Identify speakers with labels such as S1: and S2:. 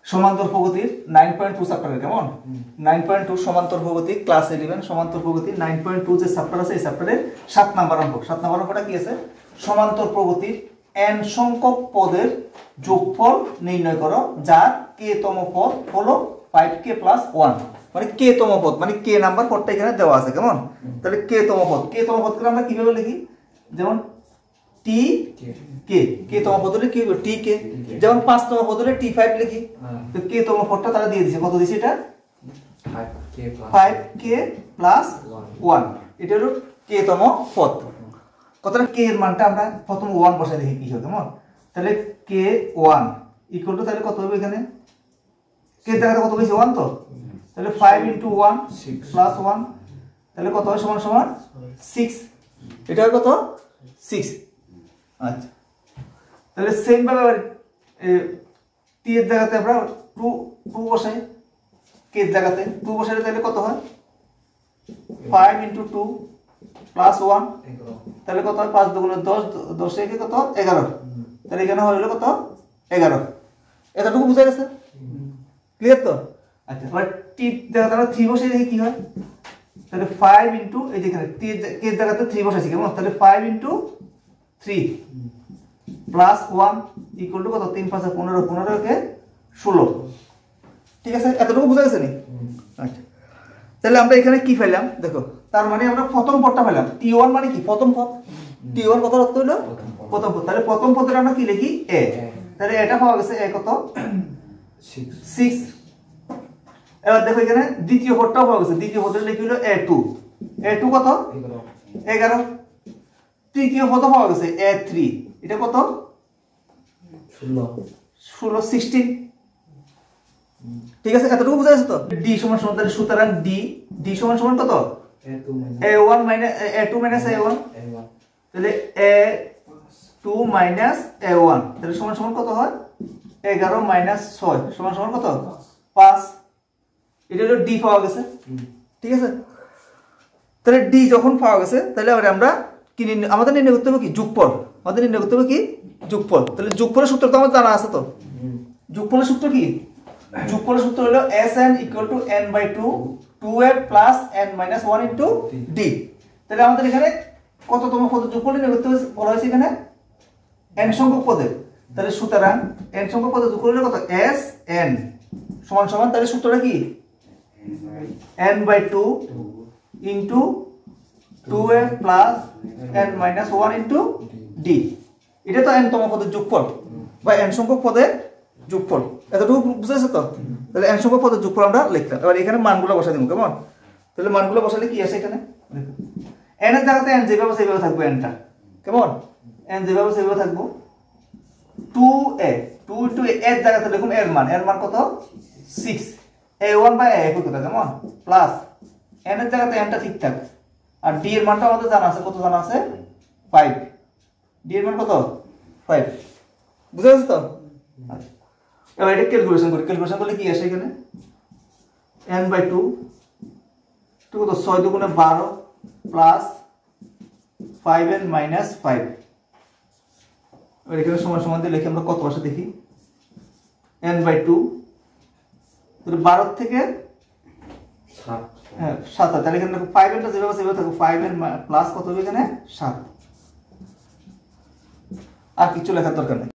S1: সমান্তর প্রগতির 9.2 চ্যাপ্টারে, কেমন 9.2 সমান্তর প্রগতি ক্লাস 11 সমান্তর প্রগতি 9.2 যে চ্যাপ্টার আছে এই চ্যাপ্টারের 7 নাম্বার অঙ্ক। 7 নাম্বার অঙ্কটা কি আছে? সমান্তর প্রগতির n সংখ্যক পদের যোগফল নির্ণয় করো যার k তম পদ হলো 5k + 1। মানে k তম পদ মানে k নাম্বার পদটা এখানে দেওয়া আছে, কেমন? তাহলে k তম পদকে আমরা কিভাবে লিখি? যেমন t k তম পদ হলে কি হবে? t k। যেমন 5 তম পদ হলে t5 লিখি। তো k তম পদটা তারা দিয়ে দিয়েছে, কত দিয়েছে? এটা 5k + 1। এটা হলো k তম পদ। কতটা k এর মানটা আমরা প্রথম 1 বসাই দেখি কি হয়, কেমন? তাহলে k1 ইকুয়াল টু তাহলে কত হবে এখানে? k এর জায়গাতে কত পেয়েছি? 1 তো। তাহলে 5 × 1 + 1 তাহলে কত হয়? সমান সমান 6। এটা হয় কত? 6। আচ্ছা, তাহলে সেম ভাবে আবার t এর জায়গাতে আমরা 2 বসাই। k এর জায়গাতে 2 বসালে তাহলে কত হয়? 5 × 2 + 1 তাহলে কত হয়? 5 × 2 = 10 10 কত? 11। তাহলে এখানে হলো কত? 11। এতটুকু বুঝা গেছে? ক্লিয়ার তো? আচ্ছা, এবার t এর জায়গাতে আমরা 3 বসাই দেখি কি হয়। তাহলে 5 × এই যে এখানে t এর জায়গাতে 3 বসাইছি, কেমন? তাহলে 5 × 3 + 1 ইকুয়াল টু কত? 3 5 15 15 কে 16। ঠিক আছে, এতটুকু বুঝা গেছে নি? আচ্ছা, তাহলে আমরা এখানে কি পেলাম দেখো। তার মানে আমরা প্রথম পদটা পেলাম। t1 মানে কি? প্রথম পদ। t1 কত অর্থ হলো? প্রথম পদ। তাহলে প্রথম পদের আমরা কি লিখি? a। তাহলে এটা পাওয়া গেছে a কত? 6। এবার দেখো এখানে দ্বিতীয় পদটাও পাওয়া গেছে। দ্বিতীয় পদের লিখি হলো a2। a2 কত? 11। তৃতীয় পদ পাওয়া গেছে a3। এটা কত? 16 16। ঠিক আছে, এতটুকু বুঝা গেছে তো? d সমান সমান তাহলে সুতরাং d সমান সমান কত? a1 - a2 - a1। তাহলে a2 - a1 তাহলে সমান সমান কত হয়? 11 - 6 সমান সমান কত? 5। এটা হলো d পাওয়া গেছে। ঠিক আছে, তাহলে d যখন পাওয়া গেছে তাহলে আমরা কি আমাদের নির্ণয় করতে হবে কি? যোগফল। আমাদের নির্ণয় করতে হবে কি? যোগফল। তাহলে যোগফলের সূত্র তো আমাদের জানা আছে তো। যোগফলের সূত্র কি? যোগফলের সূত্র হলো Sn = n/2 2a + n - 1 × d। তাহলে আমাদের এখানে কততম পদের যোগফল নির্ণয় করতে বলা হয়েছে এখানে? n সংখ্যক পদের। তাহলে সুতরাং n সংখ্যক পদের যোগফল হলো কত? Sn সমান সমান তাহলে সূত্রটা কি? n/2 × 2a + n - 1 × d। এটা তো n তম পদের যোগফল বা n সংখ্যক পদের যোগফল। এতটুকু বুঝেছো তো? তাহলে n সংখ্যক পদের যোগফল আমরা লিখলাম। এবার এখানে মানগুলো বসাই দেব, কেমন? তাহলে মানগুলো বসালে কি আসে এখানে? দেখো n এর জায়গাতে n যেভাবে সেভাবে থাকবে n টা, কেমন? n যেভাবে সেভাবে থাকবো। 2a 2 × a এর জায়গাতে লিখুন এর মান কত? 6। a1/a একই কথা, কেমন? প্লাস n এর জায়গাতে n টা ঠিক থাক। আর d এর মানটা আমাদের জানা আছে, কত জানা আছে? 5। d এর মান কত? 5। বুঝা গেছে তো? আচ্ছা, এবার এটা ক্যালকুলেশন করি। ক্যালকুলেশন করলে কি আসে এখানে? n/2 তো কত? 6 × 2 = 12 প্লাস 5n - 5। এবার এখানে সমান সমান দিয়ে লিখে আমরা কত আসে দেখি। n/2 তাহলে 12 থেকে 7। হ্যাঁ 7। তাহলে এখানে দেখো 5n টা যেভাবে সেভাবে থাকবে। 5n প্লাস কত হবে এখানে? 7। আর কিছু লেখার দরকার নেই।